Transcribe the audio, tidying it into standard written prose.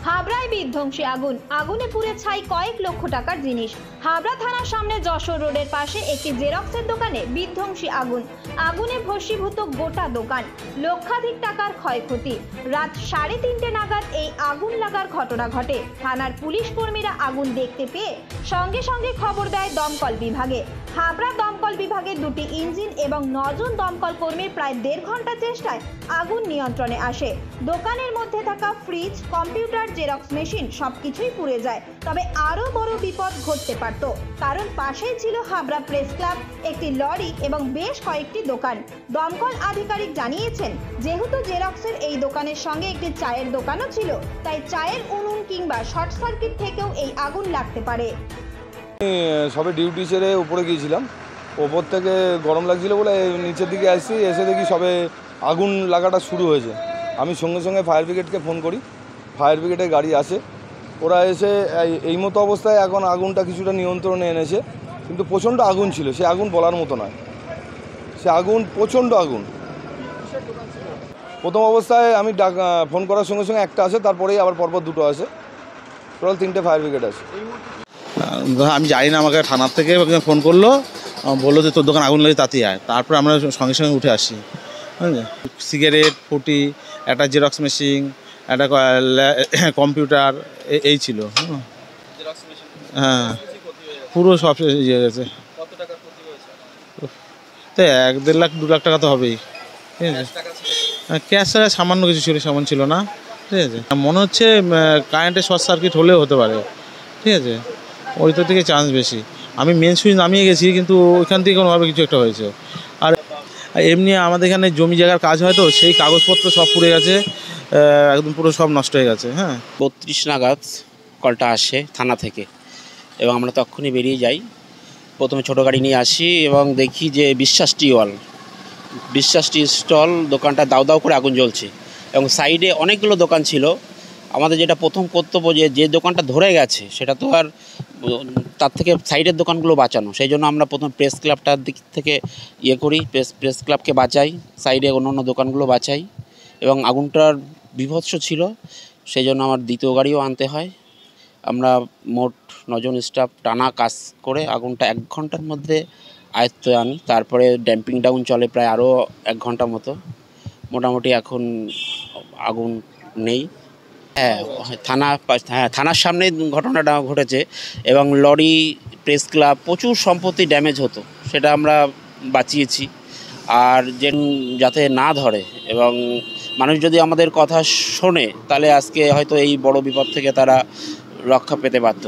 হাবড়ায় বিধ্বংসী আগুন, আগুনে পুড়ে ছাই কয়েক লক্ষ টাকার জিনিস। হাবড়া থানার সামনে যশোর রোডের পাশে একটি জেরক্সের দোকানে বিধ্বংসী আগুন, আগুনে ভস্মীভূত গোটা দোকান, লক্ষাধিক টাকার ক্ষয়ক্ষতি। রাত 3:30 নাগাদ এই আগুন লাগার ঘটনা ঘটে। থানার পুলিশ কর্মীরা আগুন দেখতে পেয়ে সঙ্গে সঙ্গে খবর দেয় দমকল বিভাগে। হাবড়া দমকল বিভাগের 2টি ইঞ্জিন এবং 9 জন দমকল কর্মীর প্রায় 1.5 ঘন্টা চেষ্টায় আগুন নিয়ন্ত্রণে আসে। দোকানের মধ্যে থাকা ফ্রিজ, কম্পিউটার, জেরক্স মেশিন সবকিছুই পুড়ে যায়। তবে আরো বড় বিপদ ঘটতে পারত, কারণ পাশেই ছিল হাবড়া প্রেস ক্লাব, একটি লরি এবং বেশ কয়েকটি দোকান। দমকল আধিকারিক জানিয়েছেন, যেহেতু জেরক্সের এই দোকানের সঙ্গে একটি চায়ের দোকানও ছিল, তাই চায়ের উনুন কিংবা শর্ট সার্কিট থেকেও এই আগুন লাগতে পারে। সবে ডিউটি ছেড়ে উপরে গিয়েছিলাম, ওপর থেকে গরম লাগছিল বলে নিচের দিকে আসছি, এসে দেখি সবে আগুন লাগাটা শুরু হয়েছে। আমি সঙ্গে সঙ্গে ফায়ার ব্রিগেডকে ফোন করি, ফায়ার ব্রিগেডের গাড়ি আসে, ওরা এসে এই মতো অবস্থায় এখন আগুনটা কিছুটা নিয়ন্ত্রণে এনেছে, কিন্তু প্রচণ্ড আগুন ছিল, সে আগুন বলার মতো নয়, সে আগুন প্রচণ্ড আগুন। প্রথম অবস্থায় আমি ফোন করার সঙ্গে সঙ্গে একটা আসে, তারপরেই আবার পরপর 2টো আসে, টোটাল 3টে ফায়ার ব্রিগেড আছে। আমি জানি না, আমাকে থানার থেকে ফোন করলো, বললো যে তোর দোকান আগুন লাগে, তাতেই আয়। তারপরে আমরা সঙ্গে সঙ্গে উঠে আসি। সিগারেট, ফুটি, একটা জেরক্স মেশিন, একটা কম্পিউটার, এই ছিল। হ্যাঁ, পুরো সব ইয়ে গেছে। তো 1-1.5 লাখ 2 লাখ টাকা তো হবেই। ঠিক আছে, ক্যাশ ছাড়া সামান্য কিছু সামান ছিল না। ঠিক আছে, মনে হচ্ছে কারেন্টের শর্ট সার্কিট হলেও হতে পারে। ঠিক আছে, ওইটার থেকে চান্স বেশি। আমি মেন সুইচ নামিয়ে গেছি, কিন্তু ওইখান থেকে কোনোভাবে কিছু একটা হয়েছে। আর এমনি আমাদের এখানে জমি জায়গার কাজ হয়, তো সেই কাগজপত্র সব পুড়ে গেছে, একদম পুরো সব নষ্ট হয়ে গেছে। হ্যাঁ, 32 নাগাদ কলটা আসে থানা থেকে, এবং আমরা তখনই বেরিয়ে যাই। প্রথমে ছোটো গাড়ি নিয়ে আসি এবং দেখি যে বিশ্বাস টি স্টল দোকানটা দাউ দাউ করে আগুন জ্বলছে, এবং সাইডে অনেকগুলো দোকান ছিল। আমাদের যেটা প্রথম কর্তব্য, যে দোকানটা ধরে গেছে সেটা তো আর তার থেকে সাইডের দোকানগুলো বাঁচানো। সেই জন্য আমরা প্রথম প্রেস ক্লাবটার দিক থেকে করি, প্রেস ক্লাবকে বাঁচাই, সাইডে অন্য দোকানগুলো বাঁচাই, এবং আগুনটার বিভৎস ছিল, সেই জন্য আমার দ্বিতীয় গাড়িও আনতে হয়। আমরা মোট 9 জন স্টাফ টানা কাজ করে আগুনটা 1 ঘন্টার মধ্যে আয়ত্তে আনি। তারপরে ড্যাম্পিং ডাউন চলে প্রায় আরও 1 ঘন্টা মতো। মোটামুটি এখন আগুন নেই। হ্যাঁ, থানার সামনে ঘটনাটা ঘটেছে, এবং লরি, প্রেস ক্লাব, প্রচুর সম্পত্তি ড্যামেজ হতো, সেটা আমরা বাঁচিয়েছি। আর যাতে না ধরে এবং মানুষ যদি আমাদের কথা শোনে, তাহলে আজকে হয়তো এই বড় বিপদ থেকে তারা রক্ষা পেতে পারত।